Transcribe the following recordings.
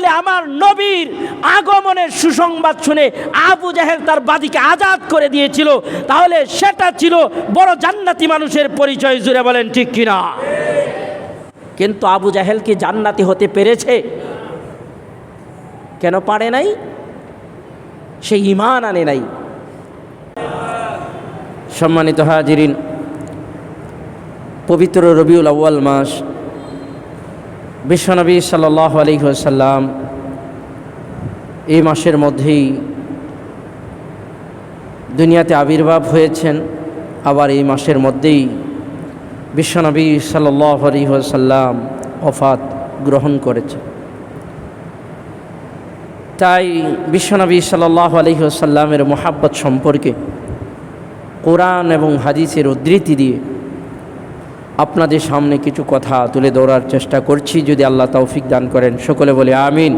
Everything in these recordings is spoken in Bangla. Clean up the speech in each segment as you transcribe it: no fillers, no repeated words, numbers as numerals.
তাহলে আমার নবীর আগমনের সুসংবাদ শুনে আবু জাহেল তার বাদীকে আজাদ করে দিয়েছিল, তাহলে সেটা ছিল বড় জান্নাতি মানুষের পরিচয়। জুড়ে বলেন ঠিক কিনা? কিন্তু আবু জাহেল কি জান্নাতি হতে পেরেছে? কেন পারে নাই? সে ঈমান আনে নাই। সম্মানিত হাজিরিন, পবিত্র রবিউল আউয়াল মাস, বিশ্বনবী সাল্লাল্লাহু আলাইহি ওয়াসাল্লাম এই মাসের মধ্যেই দুনিয়াতে আবির্ভাব হয়েছেন, আবার এই মাসের মধ্যেই বিশ্বনবী সাল্লাল্লাহু আলাইহি ওয়াসাল্লাম ওফাত গ্রহণ করেছেন। তাই বিশ্বনবী সাল্লাল্লাহু আলাইহি ওয়াসাল্লামের মুহাব্বত সম্পর্কে কোরআন এবং হাদিসের উদ্ধৃতি দিয়ে আপনাদের সামনে কিছু কথা তুলে ধরার চেষ্টা করছি, যদি আল্লাহ তৌফিক দান করেন। সকলে বলে আমিন।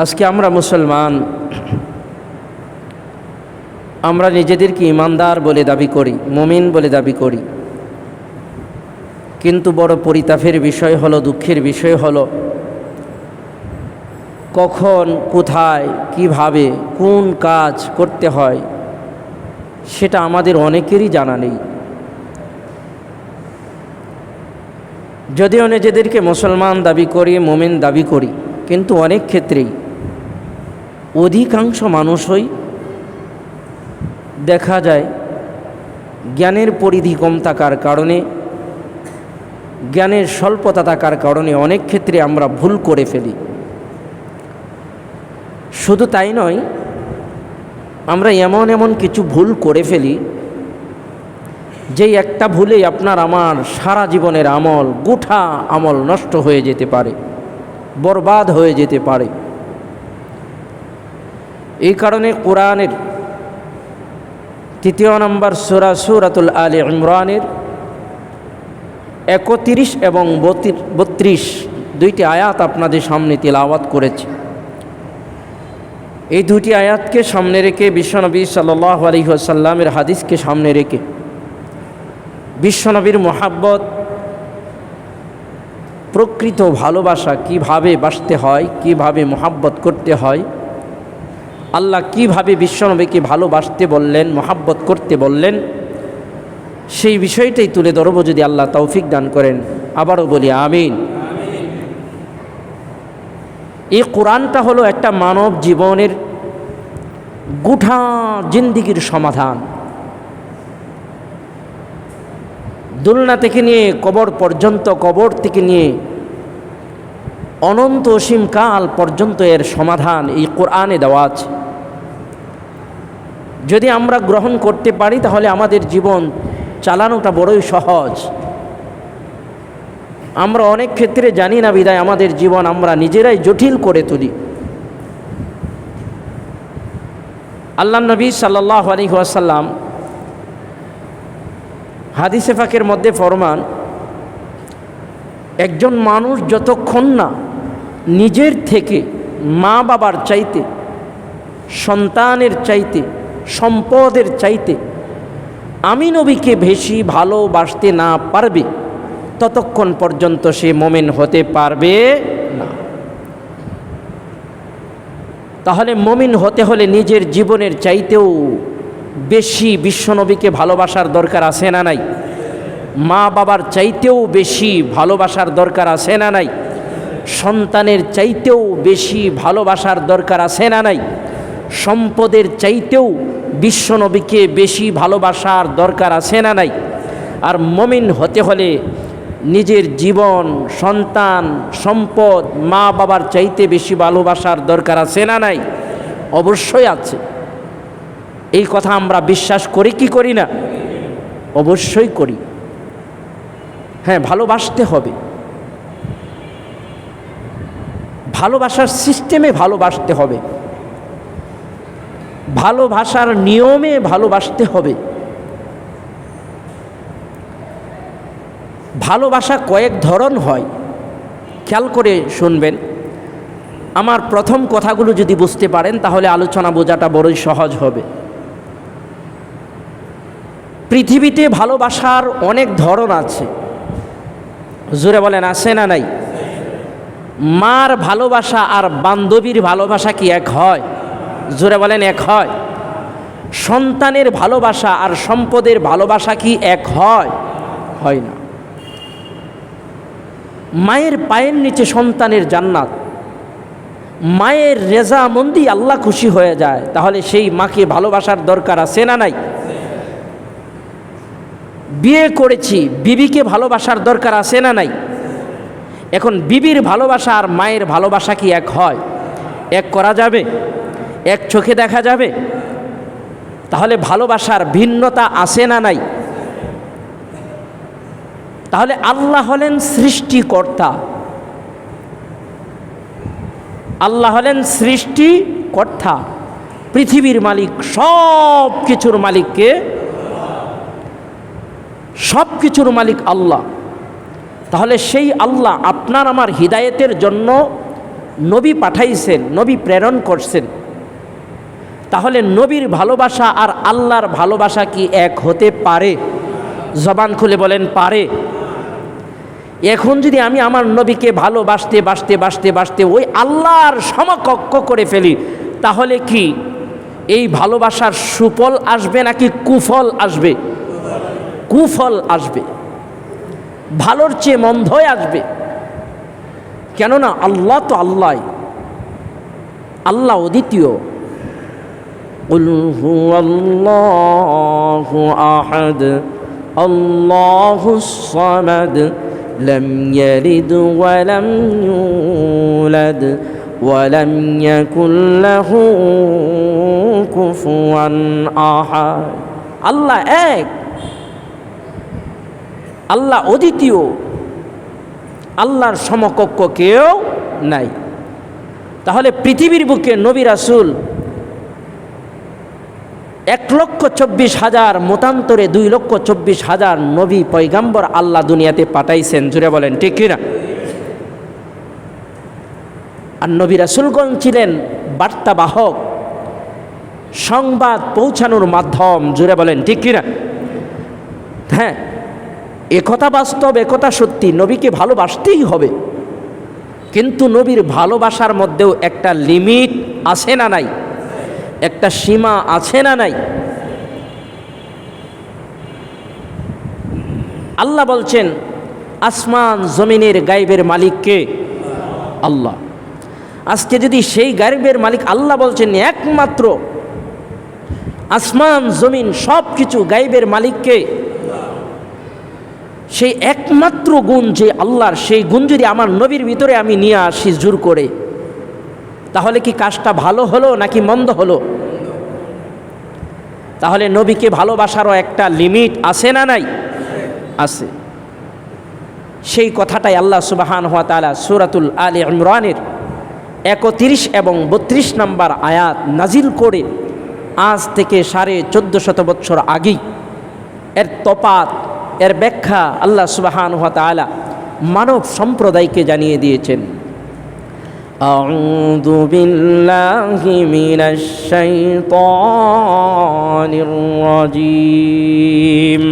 আজকে আমরা মুসলমান, আমরা নিজেদেরকে ইমানদার বলে দাবি করি, মুমিন বলে দাবি করি, কিন্তু বড় পরিতাপের বিষয় হলো, দুঃখের বিষয় হলো, কখন, কোথায়, কিভাবে, কোন কাজ করতে হয় সেটা আমাদের অনেকেরই জানা নেই। যদিও নিজেদেরকে মুসলমান দাবি করি, মুমিন দাবি করি, কিন্তু অনেক ক্ষেত্রেই অধিকাংশ মানুষই দেখা যায় জ্ঞানের পরিধি কম থাকার কারণে, জ্ঞানের স্বল্পতা থাকার কারণে অনেক ক্ষেত্রে আমরা ভুল করে ফেলি। শুধু তাই নয়, আমরা এমন এমন কিছু ভুল করে ফেলি যেই একটা ভুলেই আপনার আমার সারা জীবনের আমল, গোটা আমল নষ্ট হয়ে যেতে পারে, বরবাদ হয়ে যেতে পারে। এই কারণে কোরআনের ৩য় নম্বর সূরা সূরাতুল আলে ইমরানের ৩১ এবং ৩২ দুইটি আয়াত আপনাদের সামনে তিলাওয়াত করেছি। এই দুটি আয়াতকে সামনে রেখে, বিশ্বনবী সাল্লাল্লাহু আলাইহি ওয়াসাল্লামের হাদিসকে সামনে রেখে, বিশ্বনবীর মুহাব্বত, প্রকৃত ভালোবাসা কিভাবে বাসতে হয়, কিভাবে মুহাব্বত করতে হয়, আল্লাহ কিভাবে বিশ্বনবীকে ভালোবাসতে বললেন, মুহাব্বত করতে বললেন, সেই বিষয়টাই তুলে ধরব যদি আল্লাহ তৌফিক দান করেন। আবারও বলি আমিন। এই কোরআনটা হলো একটা মানব জীবনের গোটা জিন্দিগির সমাধান। দুলনা থেকে নিয়ে কবর পর্যন্ত, কবর থেকে নিয়ে অনন্ত অসীম কাল পর্যন্ত এর সমাধান এই কোরআনে দেওয়া আছে। যদি আমরা গ্রহণ করতে পারি তাহলে আমাদের জীবন চালানোটা বড়ই সহজ। আমরা অনেক ক্ষেত্রে জানি না বিধায় আমাদের জীবন আমরা নিজেরাই জটিল করে তুলি। আল্লাহ নবী সাল্লাল্লাহু আলাইহি ওয়াসাল্লাম হাদিসে পাকের মধ্যে ফরমান, একজন মানুষ যতক্ষণ না নিজের থেকে, মা বাবার চাইতে, সন্তানের চাইতে, সম্পদের চাইতে আমি নবীকে বেশি ভালোবাসতে না পারবে, ততক্ষণ পর্যন্ত সে মুমিন হতে পারবে না। তাহলে মুমিন হতে হলে নিজের জীবনের চাইতেও বেশি বিশ্বনবীকে ভালোবাসার দরকার আছে না নাই? মা বাবার চাইতেও বেশি ভালোবাসার দরকার আছে না নাই? সন্তানের চাইতেও বেশি ভালোবাসার দরকার আছে না নাই? সম্পদের চাইতেও বিশ্বনবীকে বেশি ভালোবাসার দরকার আছে না নাই? আর মুমিন হতে হলে নিজের জীবন, সন্তান, সম্পদ, মা বাবার চাইতে বেশি ভালোবাসার দরকার আছে না নাই? অবশ্যই আছে। এই কথা আমরা বিশ্বাস করি কি করি না? অবশ্যই করি। হ্যাঁ, ভালোবাসতে হবে, ভালোবাসার সিস্টেমে ভালোবাসতে হবে, ভালোবাসার নিয়মে ভালোবাসতে হবে। ভালোবাসা কয়েক ধরন হয়, খেয়াল করে শুনবেন। আমার প্রথম কথাগুলো যদি বুঝতে পারেন তাহলে আলোচনা বোঝাটা বড়ই সহজ হবে। পৃথিবীতে ভালোবাসার অনেক ধরন আছে। জোরে বলেন আছে না নাই? মার ভালোবাসা আর বান্ধবীর ভালোবাসা কি এক হয়? জোরে বলেন এক হয়? সন্তানের ভালোবাসা আর সম্পদের ভালোবাসা কি এক হয়? হয় না। মায়ের পায়ের নিচে সন্তানের জান্নাত, মায়ের রেজামন্দি আল্লাহ খুশি হয়ে যায়, তাহলে সেই মাকে ভালোবাসার দরকার আছে না নাই? বিয়ে করেছি, বিবিকে ভালোবাসার দরকার আছে না নাই? এখন বিবির ভালোবাসা আর মায়ের ভালোবাসা কি এক হয়? এক করা যাবে? এক চোখে দেখা যাবে? তাহলে ভালোবাসার ভিন্নতা আছে না নাই? তাহলে আল্লাহ হলেন সৃষ্টিকর্তা, আল্লাহ হলেন সৃষ্টিকর্তা, পৃথিবীর মালিক, সব কিছুর মালিককে, সব কিছুর মালিক আল্লাহ। তাহলে সেই আল্লাহ আপনার আমার হিদায়েতের জন্য নবী পাঠাইছেন, নবী প্রেরণ করছেন। তাহলে নবীর ভালোবাসা আর আল্লাহর ভালোবাসা কি এক হতে পারে? জবান খুলে বলেন পারে? এখন যদি আমি আমার নবীকে ভালোবাসতে বাসতে বাসতে বাসতে ওই আল্লাহর সমকক্ষ করে ফেলি, তাহলে কি এই ভালোবাসার সুফল আসবে নাকি কুফল আসবে? কুফল আসবে, ভালোর চেয়ে মন্দই আসবে। কেননা আল্লাহ তো আল্লাহ, আল্লাহ অদ্বিতীয়। কুল হুয়াল্লাহু আহাদ আল্লাহুস সামাদ লাম ইয়ালিদ ওয়া লাম ইউলাদ ওয়া লাম ইয়াকুল লাহু কুফুয়ান আহাদ। আল্লাহ এক, আল্লাহ অদ্বিতীয়, আল্লাহর সমকক্ষ কেউ নাই। তাহলে পৃথিবীর বুকে নবী রাসূল 1,24,000 মতান্তরে 2,24,000 নবী পয়গাম্বর আল্লাহ দুনিয়াতে পাঠাইছেন। জুড়ে বলেন ঠিক কিনা? আর নবী রাসূলগণ ছিলেন বার্তাবাহক, সংবাদ পৌঁছানোর মাধ্যম। জুড়ে বলেন ঠিক কিনা? হ্যাঁ, একথা বাস্তব, একথা সত্যি, নবীকে ভালোবাসতেই হবে। কিন্তু নবীর ভালোবাসার মধ্যেও একটা লিমিট আছে না নাই? একটা সীমা আছে না নাই? আল্লাহ বলছেন আসমান জমিনের গায়বের মালিক কে? আল্লাহ। আজকে যদি সেই গায়বের মালিক আল্লাহ বলছেন একমাত্র, আসমান জমিন সব কিছু গায়বের মালিককে, সেই একমাত্র গুণ যে আল্লাহর, সেই গুণ যদি আমার নবীর ভিতরে আমি নিয়ে আসি জোর করে, তাহলে কি কাজটা ভালো হলো নাকি মন্দ হলো? তাহলে নবীকে ভালোবাসারও একটা লিমিট আছে না নাই? আছে। সেই কথাটাই আল্লাহ সুবহানাহু ওয়া তাআলা সূরাতুল আলে ইমরানের 31 এবং 32 নম্বর আয়াত নাজিল করে আজ থেকে 1450 বছর আগেই এর তফাৎ, এর ব্যাখ্যা আল্লাহ সুবহানাহু ওয়া তাআলা মানব সম্প্রদায়কে জানিয়ে দিয়েছেন। আউযু বিল্লাহি মিনাশ শাইতানির রাজীম।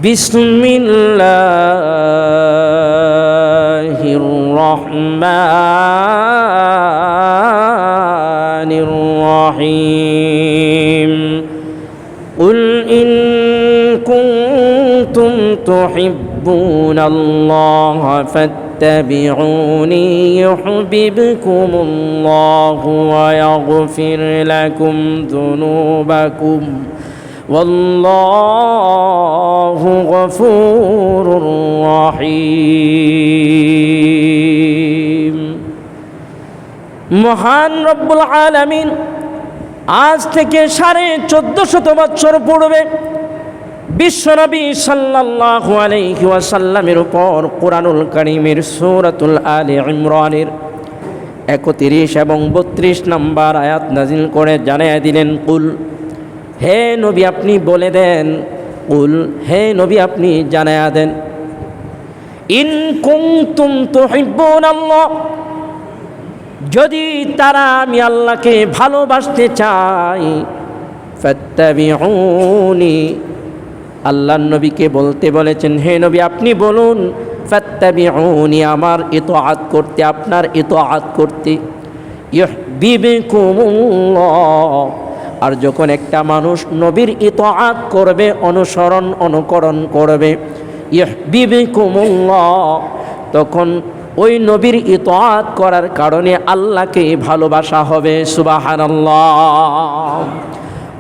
বিসমিল্লাহির রহমানির রহিম। কুল ইন কুনতুম তুহিব্বুনাল্লাহা ফাত্তাবিউনি ইউহিব্বুকুমুল্লাহু ওয়া ইয়াগফির লাকুম যুনুবাকুম ওয়াল্লাহু গফুরুর রহিম। মহান রব্বুল আলামিন আজ থেকে 1450 বছর পূর্বে বিশ্বনবী সাল্লাল্লাহু আলাইহি ওয়াসাল্লামের উপর কোরআনুল কারীমের সূরাতুল আলে ইমরানের 31 এবং 32 নম্বর আয়াত নাজিল করে জানিয়ে দিলেন, কুল, হে নবী আপনি বলে দেন, কুল, হে নবী আপনি জানায়া দেন, ইন কুনতুম তুহিব্বুনাল্লাহ, যদি তারা আমি আল্লাহকে ভালোবাসতে চাই, ফাত্তাবিউনি, আল্লাহর নবীকে বলতে বলেছেন, হে নবী আপনি বলুন, ফাত্তাবিউনি, আমার ইতাআত করতে, আপনার ইতাআত করতে। ইউহিব্বুকুমুল্লাহ, আর যখন একটা মানুষ নবীর ইতাআত করবে, অনুসরণ অনুকরণ করবে, ইউহিব্বুকুমুল্লাহ, তখন ওই নবীর ইতাআত করার কারণে আল্লাহকে ভালোবাসা হবে। সুবহানাল্লাহ।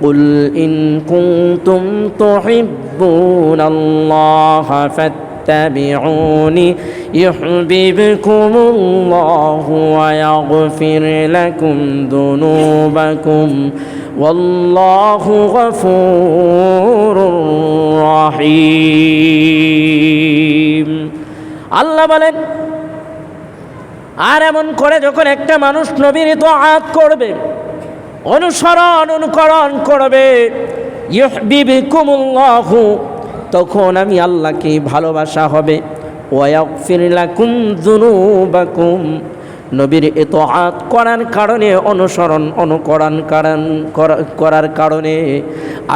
কুল ইন কুনতুম তুহিব্বুনাল্লাহ ফাত্তাবিউনি ইউহিব্বুকুমুল্লাহু ওয়া ইয়াগফির লাকুম যুনুবাকুম ওয়াল্লাহু গফুরুর রহিম। আল্লাহ বলেন, আর এমন করে যখন একটা মানুষ নবীর ইতাআত করবে, অনুসরণ অনুকরণ করবে, ইউহিব্বুকুমুল্লাহু, তখন আমি আল্লাহকে ভালোবাসা হবে। ওয়া ইয়াগফির লাকুম যুনুবাকুম, নবীর ইতাআত করার কারণে, অনুসরণ অনুকরণ করার কারণে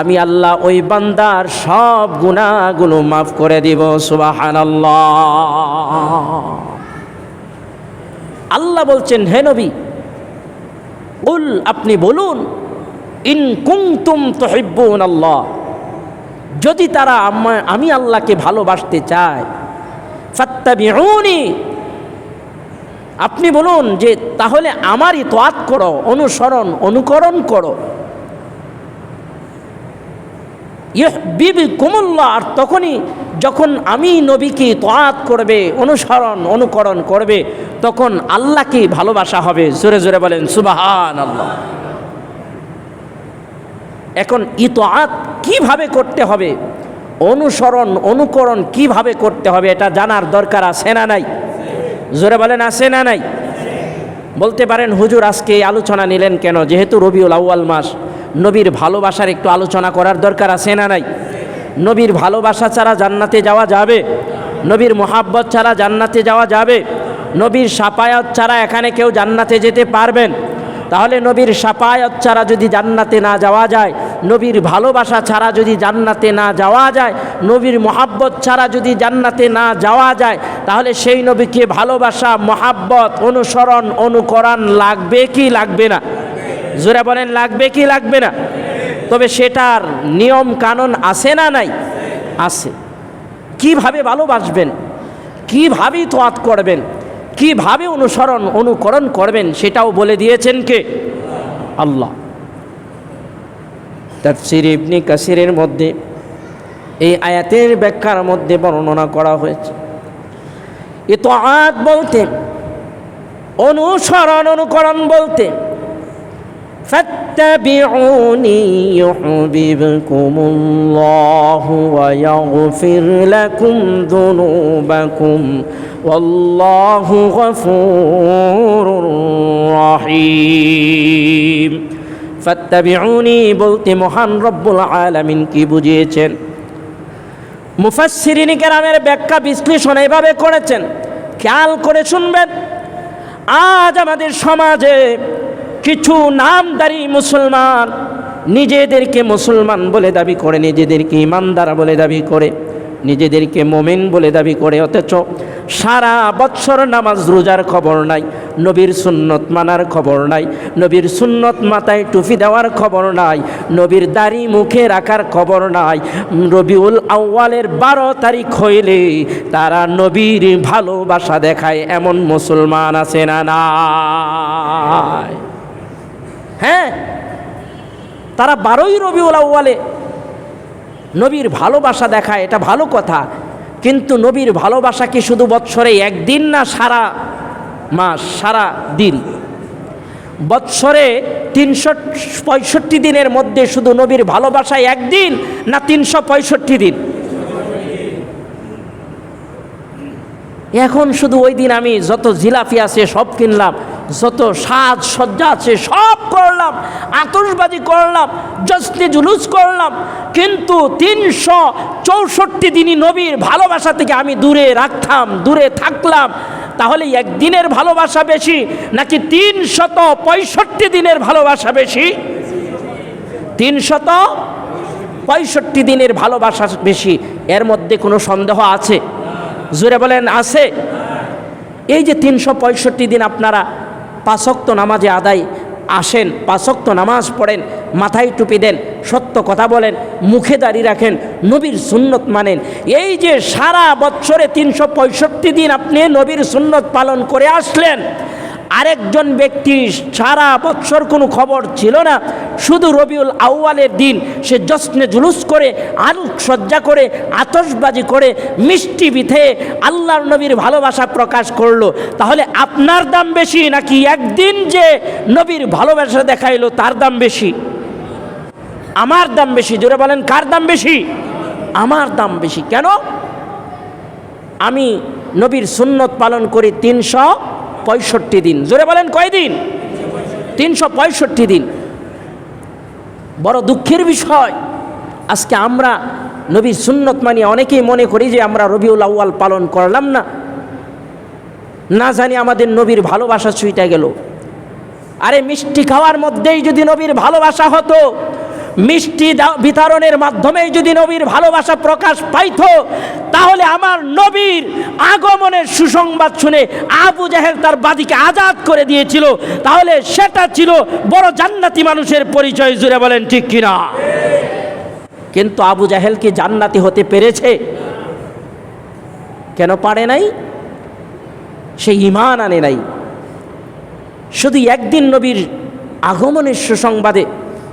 আমি আল্লাহ ওই বান্দার সব গুনাহগুলো মাফ করে দিব। সুবহানাল্লাহ। আল্লাহ বলছেন, হে নবী কুল, আপনি বলুন, ইন কুনতুম তুহিব্বুনাল্লাহ, যদি তারা আমি আল্লাহকে ভালোবাসতে চায়, ফাত্তাবিউনি, আপনি বলুন যে তাহলে আমার ইতাআত করো, অনুসরণ অনুকরণ করো। ইউহিব্বুকুমুল্লাহ, আর তখনই যখন আমি নবীকে ইতাআত করবে, অনুসরণ অনুকরণ করবে, তখন আল্লাহকে ভালোবাসা হবে। জোরে জোরে বলেন সুবহানাল্লাহ। এখন ইতাআত কিভাবে করতে হবে, অনুসরণ অনুকরণ কিভাবে করতে হবে, এটা জানার দরকার আছে না নাই? জোরে বলেন আছে না নাই? বলতে পারেন, হুজুর আজকে এই আলোচনা নিলেন কেন? যেহেতু রবিউল আউয়াল মাস, নবীর ভালোবাসার একটু আলোচনা করার দরকার আছে না নাই? নবীর ভালোবাসা ছাড়া জান্নাতে যাওয়া যাবে? নবীর মোহাব্বত ছাড়া জান্নাতে যাওয়া যাবে? নবীর শাফায়াত ছাড়া এখানে কেউ জান্নাতে যেতে পারবেন? তাহলে নবীর শাফায়াত ছাড়া যদি জান্নাতে না যাওয়া যায়, নবীর ভালোবাসা ছাড়া যদি জান্নাতে না যাওয়া যায়, নবীর মোহাব্বত ছাড়া যদি জান্নাতে না যাওয়া যায়, তাহলে সেই নবীকে ভালোবাসা, মোহাব্বত, অনুসরণ অনুকরণ লাগবে কি লাগবে না? জোরে বলেন, লাগবে কি লাগবে না? তবে সেটার নিয়ম কানুন আছে না নাই? আছে। কিভাবে ভালোবাসবেন, কিভাবে ইতাআত করবেন, কিভাবে অনুসরণ অনুকরণ করবেন, সেটাও বলে দিয়েছেন কে? আল্লাহ। তাফসীর ইবনে কাসিরের মধ্যে এই আয়াতের ব্যাখ্যার মধ্যে বর্ণনা করা হয়েছে, ইতাআত বলতে, অনুসরণ অনুকরণ বলতে, ফাত্তাবিউনি ইউহিব্বুকুমুল্লাহু ওয়া ইয়াগফির লাকুম যুনুবাকুম ওয়াল্লাহু গফুরুর রহিম। ফাত্তাবিউনি বলতে মহান রব্বুল আলামিন কি বুঝিয়েছেন? মুফাসসিরিন কেরামের ব্যাখ্যা বিশ্লেষণ এভাবে করেছেন, খেয়াল করে শুনবেন। আজ আমাদের সমাজে কিছু নামধারী মুসলমান নিজেদেরকে মুসলমান বলে দাবি করে, নিজেদেরকে ইমানদার বলে দাবি করে, নিজেদেরকে মুমিন বলে দাবি করে, অথচ সারা বৎসর নামাজ রোজার খবর নাই, নবীর সুন্নত মানার খবর নাই, নবীর সুন্নত মাথায় টুপি দেওয়ার খবর নাই, নবীর দাড়ি মুখে রাখার খবর নাই। রবিউল আউয়ালের 12 তারিখ হইলে তারা নবীর ভালোবাসা দেখায়, এমন মুসলমান আছে না নাই? হ্যাঁ, তারা 12ই রবিউল আউয়ালে নবীর ভালোবাসা দেখায়, এটা ভালো কথা। কিন্তু নবীর ভালোবাসা কি শুধু বৎসরে একদিন না সারা মাস, সারা দিন? বৎসরে 365 দিনের মধ্যে শুধু নবীর ভালোবাসা একদিন না 365 দিন? এখন শুধু ওই দিন আমি যত জিলাপি আছে সব কিনলাম, যত সাজ সজ্জা আছে সব করলাম, আতশবাজি করলাম, জশ্নে জুলুস করলাম, কিন্তু 364 দিনই নবীর ভালোবাসা থেকে আমি দূরে রাখতাম, দূরে থাকলাম। তাহলে একদিনের ভালোবাসা বেশি নাকি 365 দিনের ভালোবাসা বেশি? 65 দিনের ভালোবাসা বেশি, এর মধ্যে কোনো সন্দেহ আছে? জোরে বলেন আছে? এই যে 365 দিন আপনারা 5 ওয়াক্ত নামাজে আদায় আসেন, 5 ওয়াক্ত নামাজ পড়েন, মাথায় টুপি দেন, সত্য কথা বলেন, মুখে দাড়ি রাখেন, নবীর সুন্নত মানেন, এই যে সারা বছরে 365 দিন আপনি নবীর সুন্নত পালন করে আসলেন, আরেকজন ব্যক্তি সারা বছর কোনো খবর ছিল না, শুধু রবিউল আউয়ালের দিন সে জশ্নে জুলুস করে, আলোকসজ্জা করে, আতশবাজি করে, মিষ্টি বিথে আল্লাহর নবীর ভালোবাসা প্রকাশ করলো, তাহলে আপনার দাম বেশি নাকি একদিন যে নবীর ভালোবাসা দেখাইলো তার দাম বেশি? আমার দাম বেশি। জোরে বলেন কার দাম বেশি? আমার দাম বেশি। কেন? আমি নবীর সুন্নত পালন করি 365 দিন। জোরে বলেন কয় দিন? 365 দিন। বড় দুঃখের বিষয়, আজকে আমরা নবীর সুন্নত মানি অনেকেই মনে করি যে আমরা রবিউল আউয়াল পালন করলাম না, না জানি আমাদের নবীর ভালোবাসা ছুঁইটা গেল। আরে মিষ্টি খাওয়ার মধ্যেই যদি নবীর ভালোবাসা হতো, মিষ্টি বিতরণের মাধ্যমেই যদি নবীর ভালোবাসা প্রকাশ পাইত, তাহলে আমার নবীর আগমনের সুসংবাদ শুনে আবু জাহেল তার বাদীকে আজাদ করে দিয়েছিল, তাহলে সেটা ছিল বড় জান্নাতি মানুষের পরিচয়। জুড়ে বলেন ঠিক কিনা? কিন্তু আবু জাহেল কি জান্নাতি হতে পেরেছে? কেন পারে নাই? সে ঈমান আনে নাই। শুধু একদিন নবীর আগমনের সুসংবাদে,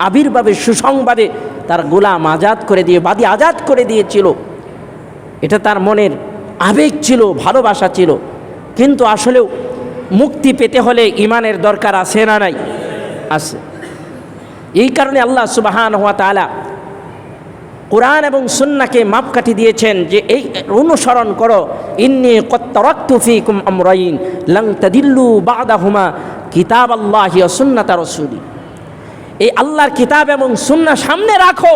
আবির্ভাবের সুসংবাদে তার গোলাম আজাদ করে দিয়ে, বাদী আজাদ করে দিয়েছিল। এটা তার মনের আবেগ ছিল, ভালোবাসা ছিল। কিন্তু আসলেও মুক্তি পেতে হলে ঈমানের দরকার আছে না নাই? আছে। এই কারণে আল্লাহ সুবহানাহু ওয়া তাআলা কোরআন এবং সুন্নাহকে মাপকাঠি দিয়েছেন যে এই অনুসরণ করো। ইন্নী ক্বাদ তারাকতু ফীকুম আমরাইন লান তাদিল্লু বা'দাহুমা কিতাবাল্লাহি ওয়া সুন্নাতা রাসূলি। এই আল্লাহর কিতাব এবং সুন্নাহ সামনে রাখো,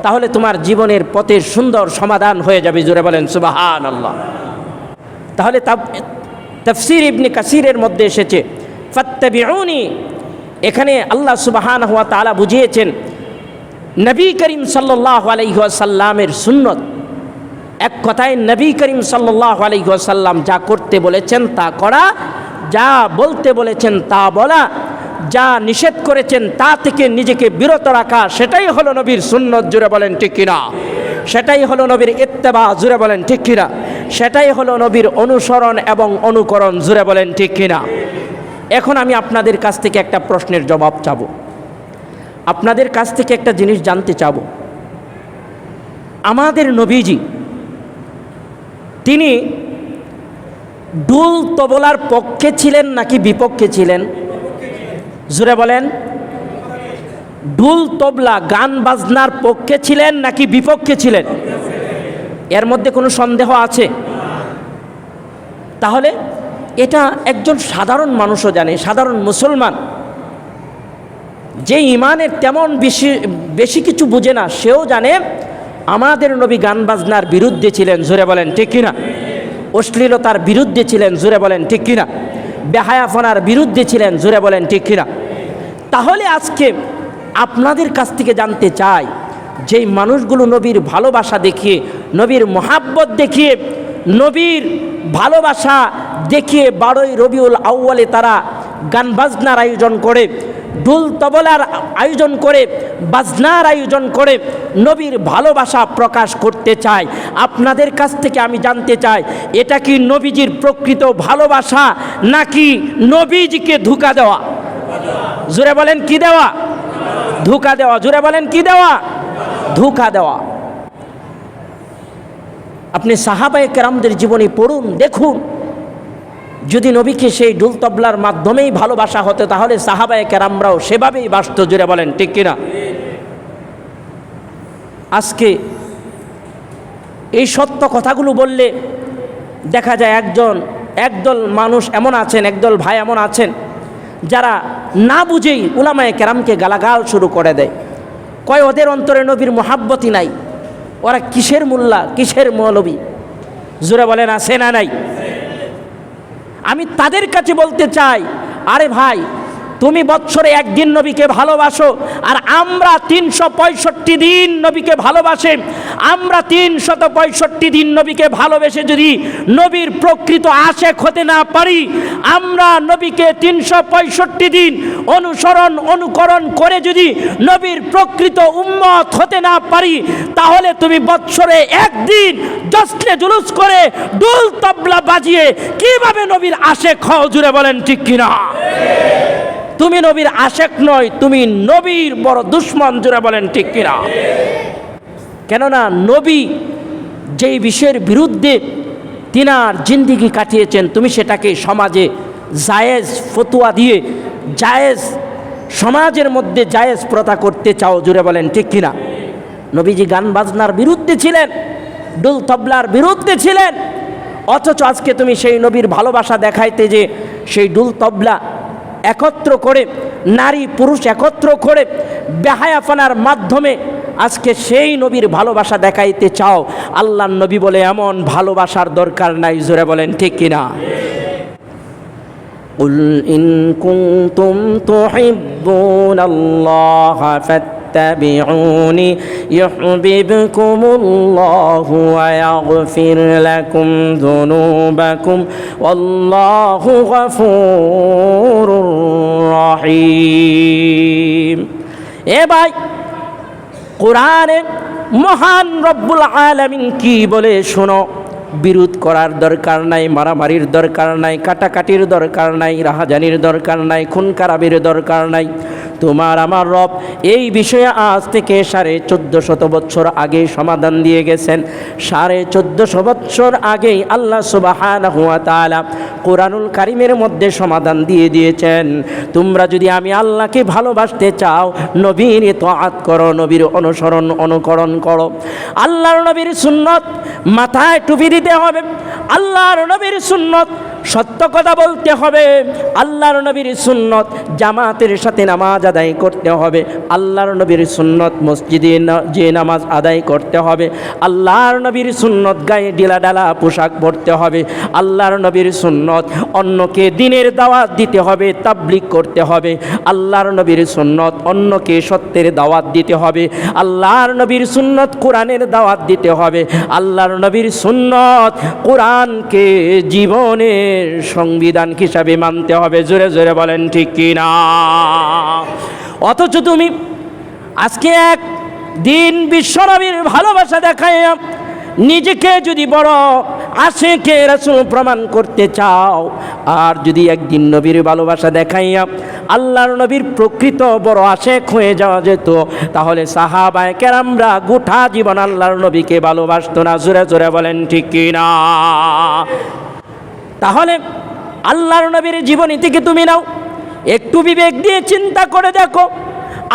তাহলে তোমার জীবনের পথের সুন্দর সমাধান হয়ে যাবে। জোরে বলেন সুবহানাল্লাহ। তাহলে তাফসীর ইবনে কাসিরের মধ্যে এসেছে ফাত্তাবিউনি, এখানে আল্লাহ সুবহানাহু ওয়া তাআলা বুঝিয়েছেন নবী করিম সাল্লাল্লাহু আলাইহি ওয়াসাল্লামের সুন্নত। এক কথায় নবী করিম সাল্লাল্লাহু আলাইহি ওয়াসাল্লাম যা করতে বলেছেন তা করা, যা বলতে বলেছেন তা বলা, যা নিষেধ করেছেন তা থেকে নিজেকে বিরত রাখা, সেটাই হলো নবীর সুন্নত। জুড়ে বলেন ঠিক কিনা? সেটাই হলো নবীর ইত্তেবা। জুড়ে বলেন ঠিক কিনা? সেটাই হলো নবীর অনুসরণ এবং অনুকরণ। জুড়ে বলেন ঠিক কিনা? এখন আমি আপনাদের কাছ থেকে একটা প্রশ্নের জবাব চাবো, আপনাদের কাছ থেকে একটা জিনিস জানতে চাবো। আমাদের নবীজি তিনি ডুল তবলার পক্ষে ছিলেন নাকি বিপক্ষে ছিলেন? জোরে বলেন। ডুল তবলা গান বাজনার পক্ষে ছিলেন নাকি বিপক্ষে ছিলেন? এর মধ্যে কোনো সন্দেহ আছে? তাহলে এটা একজন সাধারণ মানুষও জানে, সাধারণ মুসলমান যে ইমানের তেমন বেশি কিছু বুঝে না, সেও জানে আমাদের নবী গান বাজনার বিরুদ্ধে ছিলেন। জোরে বলেন ঠিক কিনা? অশ্লীলতার বিরুদ্ধে ছিলেন। জোরে বলেন ঠিক কিনা? বেহায়াফনার বিরুদ্ধে ছিলেন। জোরে বলেন ঠিক কিনা? তাহলে আজকে আপনাদের কাছ থেকে জানতে চাই, যেই মানুষগুলো নবীর ভালোবাসা দেখিয়ে, নবীর মহাব্বত দেখিয়ে, নবীর ভালোবাসা দেখিয়ে 12ই রবিউল আউয়ালে তারা গান বাজনার আয়োজন করে, ডুল তবলার আয়োজন করে, বাজনার আয়োজন করে নবীর ভালোবাসা প্রকাশ করতে চায়, আপনাদের কাছ থেকে আমি জানতে চাই, এটা কি নবীজির প্রকৃত ভালোবাসা নাকি নবীজিকে ধোঁকা দেওয়া? জোরে বলেন কি দেওয়া? ধোঁকা দেওয়া। জোরে বলেন কি দেওয়া? ধোঁকা দেওয়া। আপনি সাহাবায়ে কেরামদের জীবনী পড়ুন, দেখুন, যদি নবীকে সেই ডুল তবলার মাধ্যমেই ভালোবাসা হতো, তাহলে সাহাবায়ে কেরামরাও সেভাবেই বাসত। জুড়ে বলেন ঠিক কিনা? আজকে এই সত্য কথাগুলো বললে দেখা যায় একদল মানুষ এমন আছেন, একদল ভাই এমন আছেন, যারা না বুঝেই উলামায়ে কেরামকে গালাগাল শুরু করে দেয়। কয় ওদের অন্তরে নবীর মহাব্বতই নাই, ওরা কিসের মোল্লা, কিসের মৌলবী? জোরে বলেন আছে না নাই? আমি তাদের কাছে বলতে চাই, আরে ভাই, তুমি বৎসরে একদিন নবীকে ভালোবাসো, আর আমরা 365 দিন নবীকে ভালোবাসে, আমরা 365 দিন নবীকে ভালোবেসে যদি নবীর প্রকৃত আশেক হতে না পারি, আমরা নবীকে 365 দিন অনুকরণ করে যদি নবীর প্রকৃত উম্মত হতে না পারি, তাহলে তুমি বৎসরে একদিন জশ্নে জুলুস করে দুল তবলা বাজিয়ে কিভাবে নবীর আশেক হও? জুড়ে বলেন ঠিক কিনা? তুমি নবীর আশেক নয়, তুমি নবীর বড় দুশ্মন। জুড়ে বলেন ঠিক কিনা? কেননা নবী যেই বিষয়ের বিরুদ্ধে তিনার জিন্দিগি কাটিয়েছেন, তুমি সেটাকে সমাজে জায়েজ ফতুয়া দিয়ে জায়েজ সমাজের মধ্যে জায়েজ প্রথা করতে চাও। জুড়ে বলেন ঠিক কিনা? নবীজি গান বাজনার বিরুদ্ধে ছিলেন, ডুল তবলার বিরুদ্ধে ছিলেন, অথচ আজকে তুমি সেই নবীর ভালোবাসা দেখাইতে যে সেই ডুল তবলা একত্র করে, নারী পুরুষ একত্র করে বেহায়াফানার মাধ্যমে আজকে সেই নবীর ভালোবাসা দেখাইতে চাও। আল্লাহর নবী বলে এমন ভালোবাসার দরকার নাই। জোরে বলেন ঠিক কিনা? কুল ইন কুনতুম তুহিব্বুনাল্লাহ ফাত্তাবিউনি ইউহিব্বুকুমুল্লাহু ওয়া ইয়াগফির লাকুম যুনুবাকুম ওয়াল্লাহু গফুরুর রহিম। এ ভাই, কোরআনে মহান রব্বুল আলামিন কি বলে শোনো। বিরোধ করার দরকার নাই, মারামারির দরকার নাই, কাটাকাটির দরকার নাই, রাহাজানির দরকার নাই, খুন খারাপের দরকার নাই। তোমার আমার রব এই বিষয়ে আজ থেকে 1450 বছর আগে সমাধান দিয়ে গেছেন। 1450 বছর আগেই আল্লাহ সুবহানাহু ওয়া তাআলা কোরআনুল কারীমের মধ্যে সমাধান দিয়ে দিয়েছেন। তোমরা যদি আমি আল্লাহকে ভালোবাসতে চাও, নবীর ইতাআত করো, নবীর অনুকরণ করো। আল্লাহর নবীর সুন্নত মাথায় টুপি দিতে হবে, আল্লাহর নবীর সুন্নত সত্য কথা বলতে হবে, আল্লাহর নবীর সুন্নত জামাতের সাথে নামাজ আদায় করতে হবে, আল্লাহর নবীর সুন্নত মসজিদে যে নামাজ আদায় করতে হবে, আল্লাহর নবীর সুন্নত গায়ে ঢিলাঢালা পোশাক পরতে হবে, আল্লাহর নবীর সুন্নত অন্যকে দ্বীনের দাওয়াত দিতে হবে, তাবলীগ করতে হবে, আল্লাহর নবীর সুন্নত অন্যকে সত্যের দাওয়াত দিতে হবে, আল্লাহর নবীর সুন্নত কোরআনের দাওয়াত দিতে হবে, আল্লাহর নবীর সুন্নত কোরআনকে জীবনের সংবিধান হিসাবে মানতে হবে। জোরে জোরে বলেন ঠিক কিনা? অথচ তুমি আজকে এক দিন বিশ্বনবীর ভালোবাসা দেখায় নিজেকে যদি বড় আশিকে রাসূল প্রমাণ করতে চাও, আর যদি একদিন নবীর ভালোবাসা দেখাইয়া আল্লাহর নবীর প্রকৃত বড় আশিক হয়ে যাওয়া যেত, তাহলে সাহাবায়ে কেরামরা গোটা জীবন আল্লাহর নবীকে ভালোবাসতো না। জোরে জোরে বলেন ঠিক কিনা? তাহলে আল্লাহর নবীর জীবনী থেকে তুমি নাও, একটু বিবেক দিয়ে চিন্তা করে দেখো,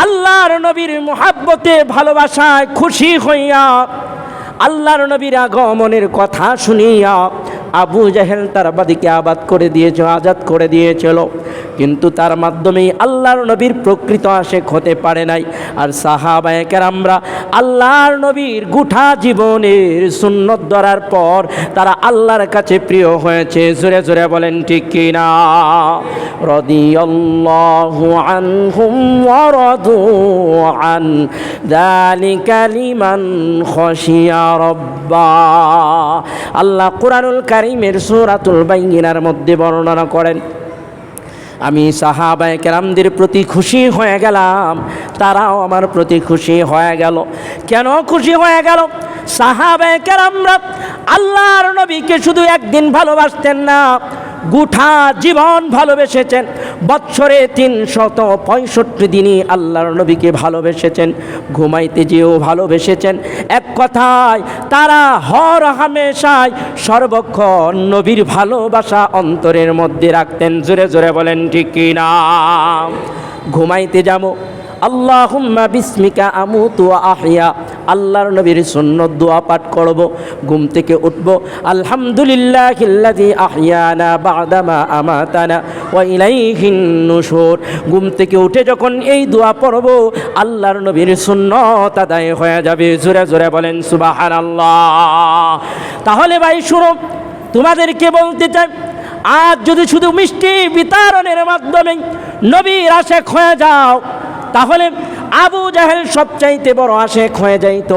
আল্লাহর নবীর মুহাব্বতে ভালোবাসায় খুশি হইয়া আল্লাহর নবীর আগমনের কথা শুনিয়া আবু জাহেল তার বাদীকে আজাদ করে দিয়েছিল, কিন্তু তার মাধ্যমেই আল্লাহর নবীর প্রকৃত আশিক হতে পারে নাই। আর সাহাবায়ে কেরামরা আল্লাহর নবীর গোটা জীবনের সুন্নত ধরার পর তারা আল্লাহর কাছে প্রিয় হয়েছে। জোরে জোরে বলেন ঠিক কিনা? রাদিয়াল্লাহু আনহুম ওয়া রাদু আন যালিকা লিমান খাশিয়া রাব্বা। আল্লাহ কুরআনুল কারীমের সূরাতুল বাইয়িনার মধ্যে বর্ণনা করেন, আমি সাহাবায়ে কেরামদের প্রতি খুশি হয়ে গেলাম, তারাও আমার প্রতি খুশি হয়ে গেল। কেন খুশি হয়ে গেল? সাহাবায়ে কেরামরা আল্লাহর নবীকে শুধু একদিন ভালোবাসতেন না, গোটা জীবন ভালোবেসেছেন। বৎসরে 365 দিনই আল্লাহর নবীকে ভালোবেসেছেন, ঘুমাইতে যেও ভালোবেসেছেন। এক কথায় তারা হর হামেশায় সর্বক্ষণ নবীর ভালোবাসা অন্তরের মধ্যে রাখতেন। জোরে জোরে বলেন ঠিক কিনা? ঘুমাইতে যাবো, আল্লাহুম্মা বিসমিকা আমুতু ওয়া আহইয়া, আল্লাহর নবীর সুন্নত দোয়া পাঠ করব। ঘুম থেকে উঠব, আলহামদুলিল্লাহিল্লাযী আহইয়ানা বা'দামা আমাতানা ওয়া ইলাইহিন নুশুর। ঘুম থেকে উঠে যখন এই দোয়া পড়ব, আল্লাহর নবীর সুন্নত আদায় হয়ে যাবে। জোরে জোরে বলেন সুবহানাল্লাহ। তাহলে ভাই শুনো, তোমাদেরকে বলতে চাই, আজ যদি শুধু মিষ্টি বিতরণের মাধ্যমে নবীর আশেক হয়ে যাও, তাহলে আবু জাহেল সবচাইতে বড় আশেক হয়ে যাইত,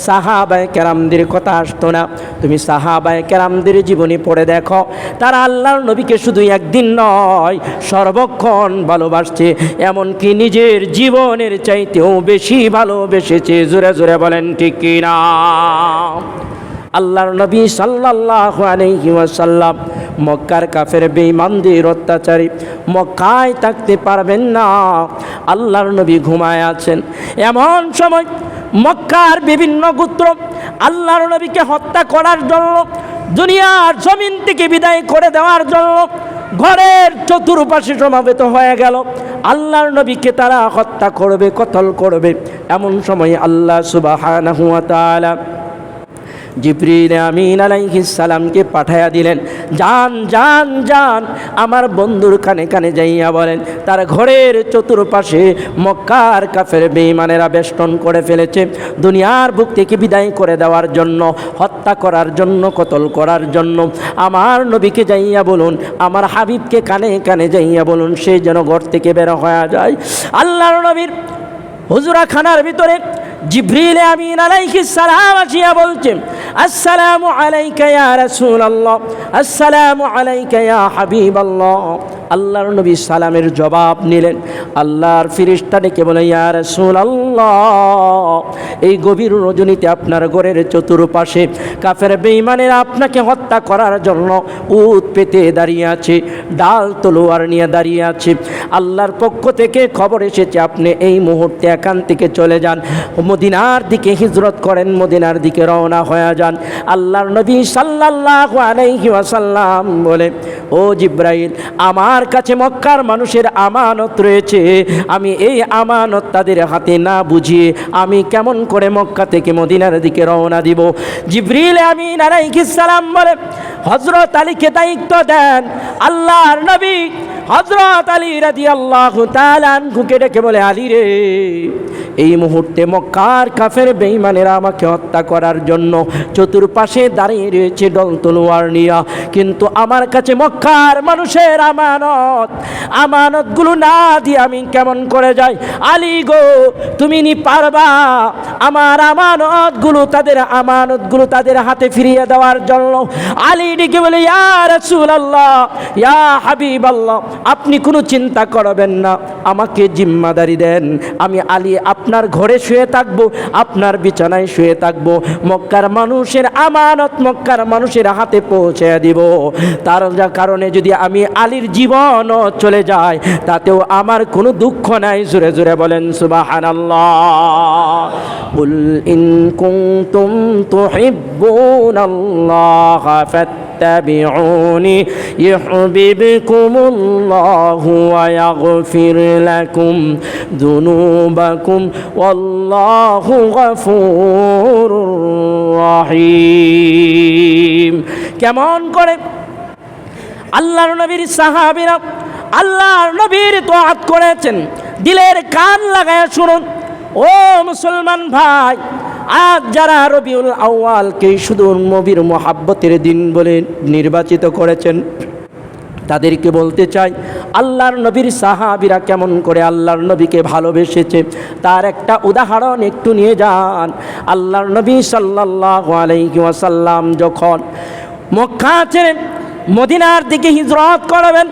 সাহাবায়ে কেরামদের কথা আসতো না। তুমি সাহাবায়ে কেরামদের জীবনী পড়ে দেখো, তারা আল্লাহর নবীকে শুধু একদিন নয় সর্বক্ষণ ভালোবাসছে, এমনকি নিজের জীবনের চাইতেও বেশি ভালোবেসেছে। জোরে জোরে বলেন ঠিক কিনা? আল্লাহর নবী সাল্লাল্লাহু আলাইহি ওয়াসাল্লাম মক্কার কাফের বেঈমানদের অত্যাচারী, মক্কায় থাকতে পারবেন না। আল্লাহর নবী ঘুমায় আছেন, এমন সময় মক্কার বিভিন্ন গোত্র আল্লাহর নবীকে হত্যা করার জন্য, দুনিয়ার জমিন থেকে বিদায় করে দেওয়ার জন্য ঘরের চতুর্পাশে সমাবেত হয়ে গেল। আল্লাহর নবীকে তারা হত্যা করবে, কতল করবে। এমন সময় আল্লাহ সুবহানাহু ওয়া তাআলা জিবরিল আমিন আলাইহিস সালামকে পাঠায়া দিলেন, যান যান যান, আমার বন্ধুর কানে কানে যাইয়া বলেন তার ঘরের চতুর্পাশে মক্কার কাফের বেঈমানেরা বেষ্টন করে ফেলেছে, দুনিয়ার বুক থেকে বিদায় করে দেওয়ার জন্য, হত্যা করার জন্য, কতল করার জন্য। আমার নবীকে যাইয়া বলুন, আমার হাবিবকে কানে কানে যাইয়া বলুন, সে যেন ঘর থেকে বের হয়ে যায়। আল্লাহর নবীর হুজরাখানার ভিতরে জিবরিল আমিন আলাইহিস সালাম আসিয়া বলছেন, আসসালামু আলাইকা ইয়া রাসূলুল্লাহ, আসসালামু আলাইকা ইয়া হাবিবাল্লাহ। আল্লাহর নবী সালামের জবাব নিলেন। আল্লাহর ফেরেশতা ডেকে বলে, ইয়া রাসূলুল্লাহ, এই গভীর রজনীতে আপনার ঘরের চতুর্পাশে কাফের বেঈমানেরা আপনাকে হত্যা করার জন্য উট পেতে দাঁড়িয়ে আছে, ডাল তলোয়ার নিয়ে দাঁড়িয়ে আছে। আল্লাহর পক্ষ থেকে খবর এসেছে আপনি এই মুহূর্তে এখান থেকে চলে যান, মদিনার দিকে হিজরত করেন, মদিনার দিকে রওনা হয়ে যান। আল্লাহর নবী সাল্লাল্লাহু আলাইহি ওয়াসাল্লাম বলে, ও জিবরাইল, আমার কাছে মক্কার মানুষের আমানত রয়েছে, আমি এই আমানত তাদের হাতে না বুঝিয়ে আমি কেমন করে মক্কা থেকে মদিনার দিকে রওনা দিব? জিবরিল আমিন আলাইহিস সালাম বলে, হযরত আলীকে দায়িত্ব দেন। আল্লাহর নবী হযরত আলী রাদিয়াল্লাহু তাআলা আনহুকে ডেকে বলে, আলী রে, এই মুহূর্তে মক্কার কাফের বেঈমানেরা আমাকে হত্যা করার জন্য চতুর্পাশে দাঁড়িয়ে রয়েছে ডল তলোয়ার নিয়া, কিন্তু আমার কাছে মক্কার মানুষের আমানতগুলো না দিয়ে আমি কেমন করে যাই? আলী গো, তুমি নি পারবা আমার আমানতগুলো তাদের হাতে ফিরিয়ে দেওয়ার জন্য? আলী ডেকে বলে, ইয়া রাসূলুল্লাহ, ইয়া হাবিবাল্লাহ, আপনি কোনো চিন্তা করবেন না, আমাকে জিম্মাদারি দেন। আমি আলী আপনার ঘরে শুয়ে থাকবো, আপনার বিছানায় শুয়ে থাকবো, মক্কার মানুষের আমানত মক্কার মানুষের হাতে পৌঁছে দিব। তার কারণে যদি আমি আলীর জীবন চলে যায়, তাতেও আমার কোনো দুঃখ নাই। জোরে জোরে বলেন সুবহানাল্লাহ। কুল ইন কুনতুম তুহিব্বুনাল্লাহ ফাত্তাবিউনি ইউহিব্বুকুমুল্লাহু ওয়া ইয়াগফির লাকুম যুনুবাকুম ওয়াল্লাহু গফুরুর রহিম। কেমন করে আল্লাহর নবীর সাহাবীরা আল্লাহর নবীর তোয়াত করেছেন, দিলের কান লাগায় শুনুন। ও মুসলমান ভাই, আজ যারা রবিউল আউয়ালকে শুধু নবীর মোহাব্বতের দিন বলে নির্বাচিত করেছেন, তাদেরকে বলতে চাই, আল্লাহর নবীর সাহাবীরা কেমন করে আল্লাহর নবীকে ভালোবেসেছে তার একটা উদাহরণ একটু নিয়ে যান। আল্লাহর নবী সাল্লাল্লাহু আলাইহি ওয়াসাল্লাম যখন মক্কা ছেড়ে মদিনার দিকে হিজরত করবেন,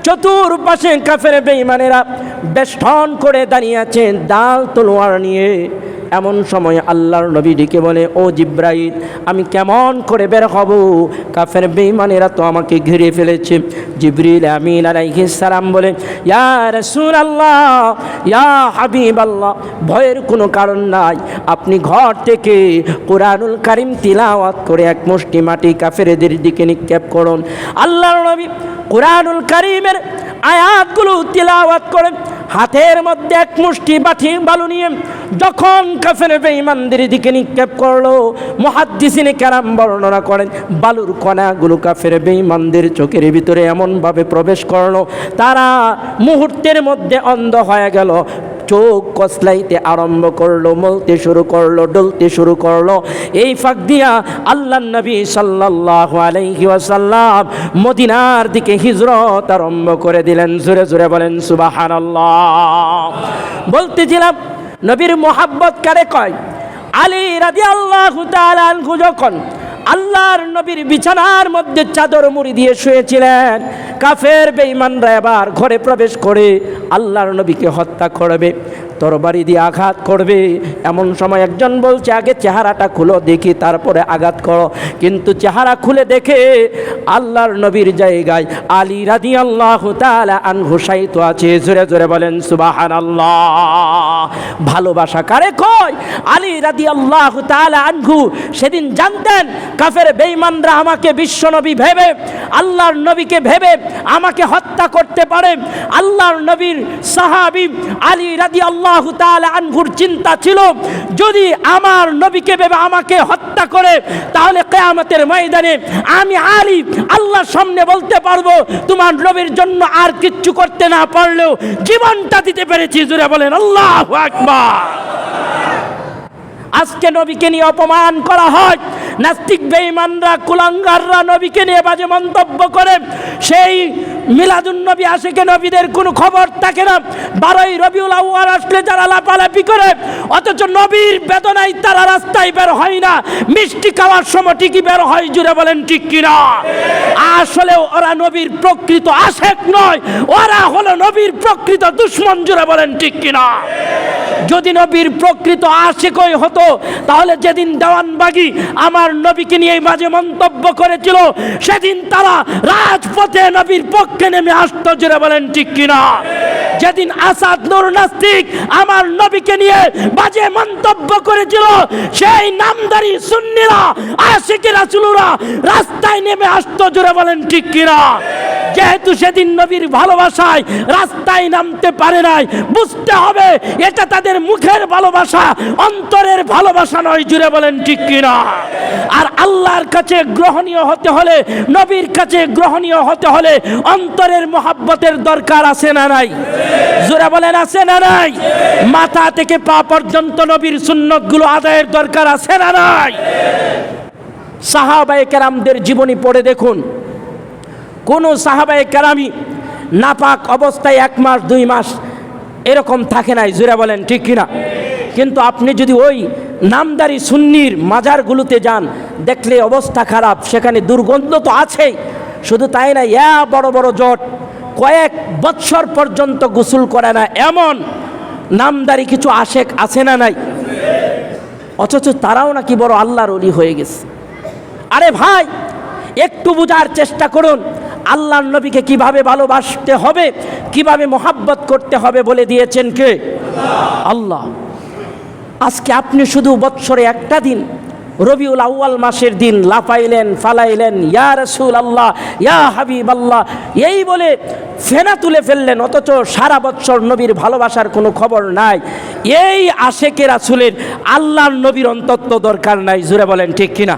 চতুর্পাশে কাফের বেঈমানেরা বেষ্টন করে দাঁড়িয়ে আছেন ডাল তলোয়ার নিয়ে। এমন সময় আল্লাহর নবী ডেকে বলে, ও জিবরাইল, আমি কেমন করে বের হব? কাফের বেঈমানেরা তো আমাকে ঘিরে ফেলেছে। জিবরিল আমিন আলাইহিস সালাম বলে, ইয়া রাসূলুল্লাহ, ইয়া হাবিবাল্লাহ, ভয়ের কোনো কারণ নাই। আপনি ঘর থেকে কুরআনুল কারীম তিলাওয়াত করে এক মুষ্টি মাটি কাফেরদের দিকে নিক্ষেপ করুন। আল্লাহর নবী কুরআনুল কারীমের আয়াতগুলো তিলাওয়াত করে হাতের মধ্যে এক মুষ্টি বালু নিয়ে যখন কাফের বেঈমানদের দিকে নিক্ষেপ করলো, মুহাদ্দিসিনে কেরাম বর্ণনা করেন বালুর কণাগুলো কাফের বেঈমানদের চোখের ভিতরে এমনভাবে প্রবেশ করলো, তারা মুহূর্তের মধ্যে অন্ধ হয়ে গেল। চোখ কসলাইতে আরম্ভ করলো, মলতে শুরু করলো, ডলতে শুরু করলো। এই ফাঁক দিয়া আল্লাহর নবী সাল্লাল্লাহু আলাইহি ওয়াসাল্লাম মদিনার দিকে হিজরত আরম্ভ করে দিলেন। জোরে জোরে বলেন সুবহানাল্লাহ। বলতেছিলাম নবীর মোহাব্বত কারে কয়? আলী রাদিয়াল্লাহু তাআলা আনহু যখন আল্লাহর নবীর বিছানার মধ্যে চাদর মুড়ি দিয়ে শুয়েছিলেন, কাফের বেঈমানরা এবার ঘরে প্রবেশ করে আল্লাহর নবীকে হত্যা করবে, তরবারি দিয়ে আঘাত করবে। এমন সময় একজন বলছে, আগে চেহারাটা খুলো দেখি, তারপরে আঘাত করো। কিন্তু চেহারা খুলে দেখে আল্লাহর নবীর জায়গায় আলী রাদিয়াল্লাহু তাআলা আনহু শায়িত আছে। জোরে জোরে বলেন সুবহানাল্লাহ। ভালোবাসা কারে কয়? আলী রাদিয়াল্লাহু তাআলা আনহু সেদিন জানতেন কাফের বেঈমানরা আমাকে বিশ্বনবী ভেবে, আল্লাহর নবীকে ভেবে আমাকে হত্যা করতে পারে। আল্লাহর নবীর সাহাবী আলী রাদিয়াল্লাহু তাআলা আনহুর চিন্তা ছিল, যদি আমার নবীকে ভেবে আমাকে হত্যা করে তাহলে কিয়ামতের ময়দানে আমি আলী আল্লাহর সামনে বলতে পারবো, তোমার নবীর জন্য আর কিচ্ছু করতে না পারলেও জীবনটা দিতে পেরেছি। জোরে বলেন আল্লাহু আকবার। আজকে নবীকে নিয়ে অপমান করা হয়, নাস্তিক বেঈমানরা কুলাঙ্গাররা নবীকে নিয়ে বাজে মন্তব্য করে। সেই মিলাদুন নবী আশিকে নবীদের কোনো খবর থাকে না। 12ই রবিউল আউয়াল আসলে যারা লাপালাপি করে, অথচ নবীর বেদনায় তারা রাস্তায় বের হয় না, মিষ্টি খাওয়ার সময় ঠিকই বের হয়। জুড়ে বলেন ঠিক কিনা? আসলে ওরা নবীর প্রকৃত আশেক নয়, ওরা হলো নবীর প্রকৃত দুশমন। জুড়ে বলেন ঠিক কিনা? যদি নবীর প্রকৃত আশেকই হতো তাহলে যেদিন দেওয়ানবাগী আমার নবীকে নিয়ে বাজে মন্তব্য করেছিল, সেদিন তারা রাজপথে নবীর পক্ষে নেমে আসতো। জোরে বলেন ঠিক কিনা? যেদিন আসাদ নূর নাস্তিক আমার নবীকে নিয়ে বাজে মন্তব্য করেছিল, সেই নামদারি সুন্নিরা আশিকি রাসূলরা রাস্তায় নেমে আসতো। জোরে বলেন ঠিক কিনা? যেহেতু সেদিন নবীর ভালোবাসায় রাস্তায় নামতে পারে নাই, বুঝতে হবে এটা তাদের মুখের ভালোবাসা, অন্তরের ভালোবাসা নয়। জুড়ে বলেন ঠিক কিনা? আর আল্লাহর কাছে গ্রহণীয় হতে হলে, নবীর কাছে গ্রহণীয় হতে হলে অন্তরের মহাব্বতের দরকার আছে না নাই? জোরে বলেন আছে না নাই? মাথা থেকে পা পর্যন্ত নবীর সুন্নতগুলো আদায়ের দরকার আছে না নাই? সাহাবায়ে কেরামদের জীবনী পড়ে দেখুন, কোন সাহাবায়ে কেরামি নাপাক অবস্থায় 1 মাস 2 মাস এরকম থাকে নাই। জোরে বলেন ঠিক কিনা? কিন্তু আপনি যদি ওই নামদারি সুন্নির মাজারগুলোতে যান, দেখলে অবস্থা খারাপ, সেখানে দুর্গন্ধ তো আছেই। শুধু তাই না, বড় বড় জট, কয়েক বৎসর পর্যন্ত গোসল করে না, এমন নামদারি কিছু আশেক আছে না নাই? অথচ তারাও নাকি বড় আল্লাহর ওলি হয়ে গেছে। আরে ভাই, একটু বোঝার চেষ্টা করুন, আল্লাহর নবীকে কিভাবে ভালোবাসতে হবে, কিভাবে মোহাব্বত করতে হবে বলে দিয়েছেন কে? আল্লাহ। আজকে আপনি শুধু বৎসরে একটা দিন, রবিউল আউয়াল মাসের দিন লাফাইলেন, ফালাইলেন, ইয়া রাসূলুল্লাহ, ইয়া হাবিবাল্লাহ এই বলে ফেনা তুলে ফেললেন, অথচ সারা বৎসর নবীর ভালোবাসার কোনো খবর নাই। এই আশেকে রাসূলের আল্লাহর নবীর অন্তত দরকার নাই। জোরে বলেন ঠিক কিনা?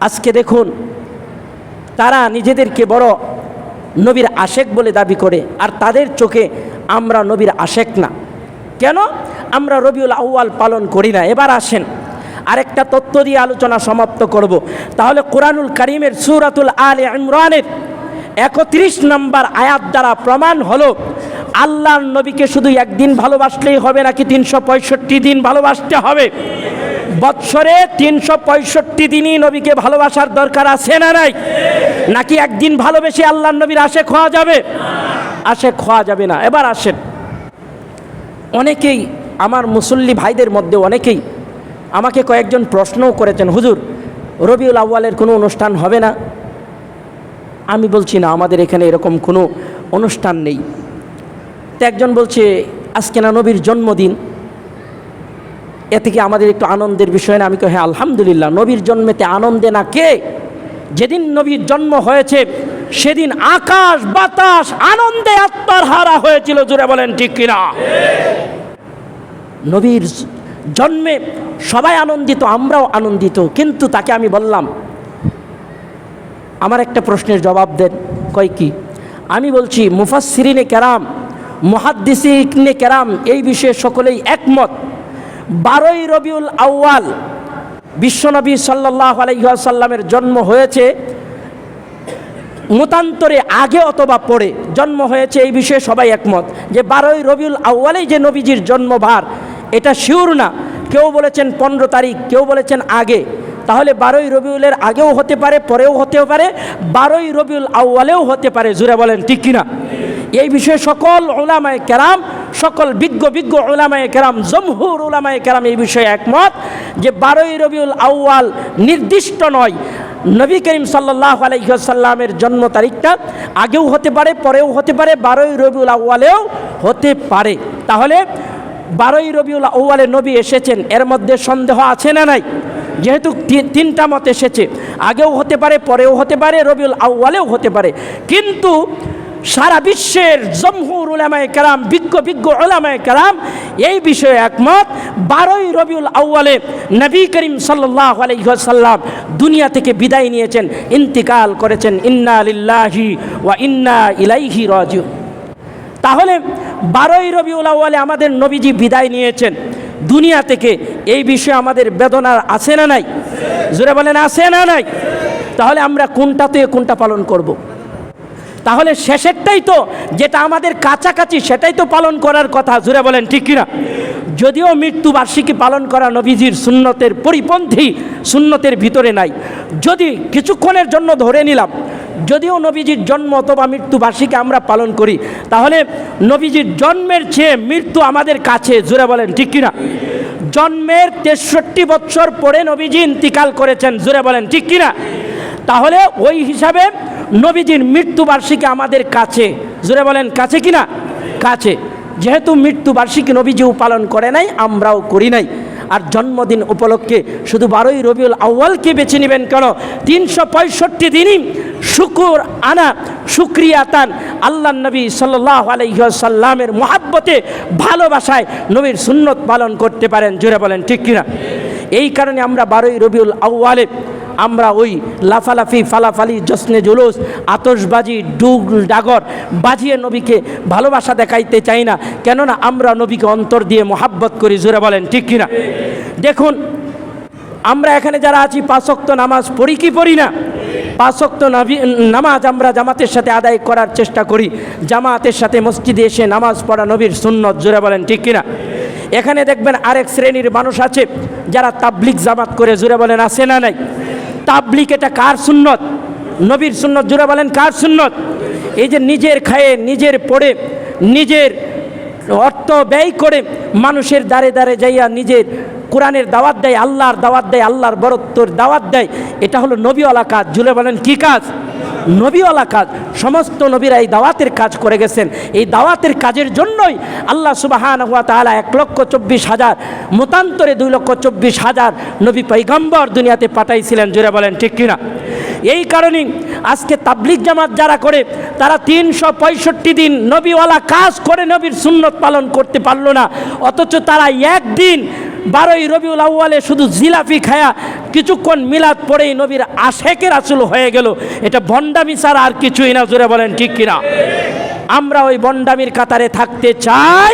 আজকে দেখুন, তারা নিজেদেরকে বড় নবীর আশেক বলে দাবি করে, আর তাদের চোখে আমরা নবীর আশেক না। কেন? আমরা রবিউল আউয়াল পালন করি না। এবার আসেন আরেকটা তত্ত্ব দিয়ে আলোচনা সমাপ্ত করব। তাহলে কোরআনুল কারীমের সূরাতুল আলে ইমরানের 31 নম্বর আয়াত দ্বারা প্রমাণ হলো, আল্লাহর নবীকে শুধু একদিন ভালোবাসলেই হবে নাকি 365 দিন ভালোবাসতে হবে? বৎসরে 365 দিনই নবীকে ভালোবাসার দরকার আছে না নাই? নাকি একদিন ভালোবেসে আল্লাহর নবীর আশেক হওয়া যাবে? আশেক হওয়া যাবে না। এবার আসেন, অনেকেই আমার মুসল্লি ভাইদের মধ্যে অনেকেই আমাকে কয়েকজন প্রশ্নও করেছেন, হুজুর রবিউল আউয়ালের কোনো অনুষ্ঠান হবে না? আমি বলছি না, আমাদের এখানে এরকম কোনো অনুষ্ঠান নেই। তো একজন বলছে আজকে না নবীর জন্মদিন, এ থেকে আমাদের একটু আনন্দের বিষয় না? আমি কই হ্যাঁ আলহামদুলিল্লাহ, নবীর জন্মেতে আনন্দে না কে? যেদিন নবীর জন্ম হয়েছে সেদিন আকাশ বাতাস আনন্দে আত্মহারা হয়েছিল। জোরে বলেন ঠিক কিনা? নবীর জন্মে সবাই আনন্দিত, আমরাও আনন্দিত। কিন্তু তাকে আমি বললাম, আমার একটা প্রশ্নের জবাব দেন। কয় কি? আমি বলছি মুফাসসিরিনে কেরাম মুহাদ্দিসিনে কেরাম এই বিষয়ে সকলেই একমত। 12ই রবিউল আউয়াল বিশ্বনবী সাল্লাল্লাহু আলাইহি ওয়াসাল্লামের জন্ম হয়েছে, মতান্তরে আগে অথবা পরে জন্ম হয়েছে, এই বিষয়ে সবাই একমত যে 12ই রবিউল আউয়ালেই যে নবীজির জন্মবার এটা শিওর না। কেউ বলেছেন 15 তারিখ, কেউ বলেছেন আগে। তাহলে 12ই রবিউলের আগেও হতে পারে, পরেও হতে পারে, 12ই রবিউল আউয়ালেও হতে পারে। জুড়ে বলেন ঠিক কিনা? এই বিষয়ে সকল উলামায়ে কেরাম, সকল বিজ্ঞ উলামায়ে কেরাম, জমহুর উলামায়ে কেরাম এই বিষয়ে একমত যে 12ই রবিউল আউয়াল নির্দিষ্ট নয়। নবী করিম সাল্লাল্লাহু আলাইহি ওয়াসাল্লামের জন্ম তারিখটা আগেও হতে পারে, পরেও হতে পারে, 12ই রবিউল আউয়ালেও হতে পারে। তাহলে 12ই রবিউল আউয়ালে নবী এসেছেন, এর মধ্যে সন্দেহ আছে না নাই? যেহেতু তিনটা মত এসেছে, আগেও হতে পারে, পরেও হতে পারে, রবিউল আউয়ালেও হতে পারে। কিন্তু সারা বিশ্বের জমহুর উলামায়ে কেরাম, বিজ্ঞ উলামায়ে কেরাম এই বিষয়ে একমত 12ই রবিউল আউয়ালে নবী করিম সাল্লাল্লাহু আলাইহি ওয়াসাল্লাম দুনিয়া থেকে বিদায় নিয়েছেন, ইন্তিকাল করেছেন। ইন্না লিল্লাহি ওয়া ইন্না ইলাইহি রাজিউন। তাহলে 12ই রবিউল আউয়ালে আমাদের নবীজি বিদায় নিয়েছেন দুনিয়া থেকে, এই বিষয়ে আমাদের বেদনা আছে না নাই? জোরে বলেন আছে না নাই? তাহলে আমরা কোনটাতে কোনটা পালন করব? তাহলে শেষেরটাই তো, যেটা আমাদের কাছাকাছি সেটাই তো পালন করার কথা। জোরে বলেন ঠিক কিনা? যদিও মৃত্যুবার্ষিকী পালন করা নবীজির সুন্নতের পরিপন্থী, সুন্নতের ভিতরে নাই। যদি কিছুক্ষণের জন্য ধরে নিলাম, যদিও নবীজির জন্ম অথবা মৃত্যুবার্ষিকী আমরা পালন করি, তাহলে নবীজির জন্মের চেয়ে মৃত্যু আমাদের কাছে। জোরে বলেন ঠিক কিনা? জন্মের 63 বছর পরে নবীজি ইন্তিকাল করেছেন। জোরে বলেন ঠিক কিনা? তাহলে ওই হিসাবে নবীজির মৃত্যুবার্ষিকী আমাদের কাছে। জোরে বলেন কাছে কিনা? কাছে। যেহেতু মৃত্যুবার্ষিকী নবীজিও পালন করে নাই, আমরাও করি নাই। আর জন্মদিন উপলক্ষে শুধু 12ই রবিউল আউয়ালকে বেছে নেবেন কেন? 365 দিনই শুকুর আনা, শুকরিয়াতান আল্লাহ নবী সাল্লাল্লাহু আলাইহি ওয়াসাল্লামের মুহাব্বতে, ভালোবাসায় নবীর সুন্নত পালন করতে পারেন। জোরে বলেন ঠিক কিনা? এই কারণে আমরা 12ই রবিউল আউয়ালে আমরা ওই লাফালাফি, ফালাফালি, জশ্নে জুলুস, আতশবাজি, ডুগ ডাগর বাজিয়ে নবীকে ভালোবাসা দেখাইতে চাই না। কেননা আমরা নবীকে অন্তর দিয়ে মোহাব্বত করি। জোরে বলেন ঠিক কিনা? দেখুন, আমরা এখানে যারা আছি 5 ওয়াক্ত নামাজ পড়ি কি পড়ি না? 5 ওয়াক্ত নামাজ আমরা জামাতের সাথে আদায় করার চেষ্টা করি। জামাতের সাথে মসজিদে এসে নামাজ পড়া নবীর সুন্নত। জোরে বলেন ঠিক কিনা? এখানে দেখবেন আরেক শ্রেণীর মানুষ আছে যারা তাবলিগ জামাত করে। জোরে বলেন আছে না নাই? তাবলিগ এটা কার সুন্নত? নবীর সুন্নত। জোরে বলেন কার সুন্নত? এই যে নিজের খায়ে, নিজের পড়ে, নিজের অর্থ ব্যয় করে মানুষের দ্বারে দ্বারে যাইয়া নিজের কোরআনের দাওয়াত দেয়, আল্লাহর দাওয়াত দেয়, আল্লাহর বরত্বর দাওয়াত দেয়, এটা হলো নবীওয়ালা কাজ। জোরে বলেন কি কাজ? নবীওয়ালা কাজ। সমস্ত নবীরা এই দাওয়াতের কাজ করে গেছেন। এই দাওয়াতের কাজের জন্যই আল্লাহ সুবহানাহু ওয়া তাআলা 1,24,000 মতান্তরে 2,24,000 নবী পয়গম্বর দুনিয়াতে পাঠাইছিলেন। জোরে বলেন ঠিক কিনা? এই কারণেই আজকে তাবলিগ জামাত যারা করে, তারা 365 দিন নবীওয়ালা কাজ করে নবীর সুন্নত পালন করতে পারলো না। অথচ তারা একদিন 12ই রবিউল আউয়ালে শুধু জিলাপি খায়া কিছুক্ষণ মিলাদ পড়েই নবীর আশেকের রাসূল হয়ে গেল। এটা ভণ্ডামি ছাড়া আর কিছুই না। জোরে বলেন ঠিক কিনা? আমরা ওই ভণ্ডামির কাতারে থাকতে চাই।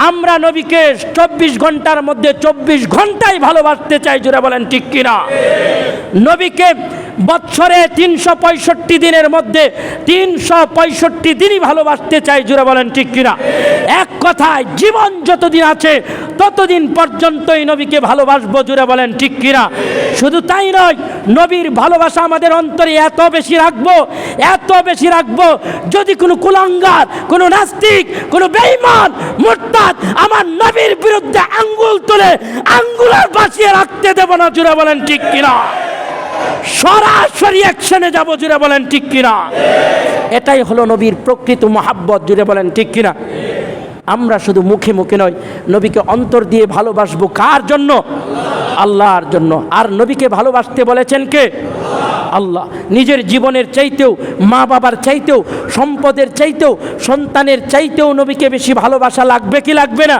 আমরা নবীকে 24 ঘন্টার মধ্যে 24 ঘন্টাই ভালোবাসতে চাই। জোরে বলেন ঠিক কিনা? নবীকে বছরে 365 দিনের মধ্যে 365 দিনই ভালোবাসতে চাই। জোরে বলেন ঠিক কিনা? এক কথায় জীবন যতদিন আছে ততদিন পর্যন্তই নবীকে ভালোবাসবো। জোরে বলেন ঠিক কিনা? শুধু তাই নয়, নবীর ভালোবাসা আমাদের অন্তরে এত বেশি রাখবো, এত বেশি রাখবো, যদি কোনো কুলাঙ্গার, কোনো নাস্তিক, কোনো বেঈমান, মুরতাদ আমার নবীর বিরুদ্ধে আঙ্গুল তুলে আঙ্গুলের বাঁচিয়ে রাখতে দেব না। জোরে বলেন ঠিক কিনা? সরাসরি অ্যাকশনে যাব। জোরে বলেন ঠিক কিনা? এটাই হলো নবীর প্রকৃত মহাব্বত। জোরে বলেন ঠিক কিনা? আমরা শুধু মুখে মুখে নয়, নবীকে অন্তর দিয়ে ভালোবাসবো। কার জন্য? আল্লাহর জন্য। আর নবীকে ভালোবাসতে বলেছেন কে? আল্লাহ। নিজের জীবনের চাইতেও, মা বাবার চাইতেও, সম্পদের চাইতেও, সন্তানের চাইতেও নবীকে বেশি ভালোবাসা লাগবে কি লাগবে না?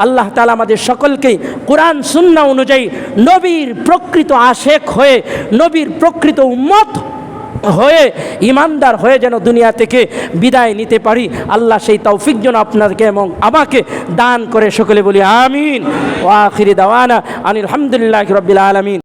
আল্লাহ তাআলা আমাদের সকলকেই কোরআন সুন্নাহ অনুযায়ী নবীর প্রকৃত আশেক হয়ে, নবীর প্রকৃত উম্মত হয়ে ইমানদার হয়ে যেন দুনিয়া থেকে বিদায় নিতে পারি। আল্লাহ সেই তৌফিক যেন আপনাকে এবং আমাকে দান করে। সকলে বলি আমিন। ওয়া আখিরি দাওয়ানা আনিল হামদুলিল্লাহি রাব্বিল আলামিন।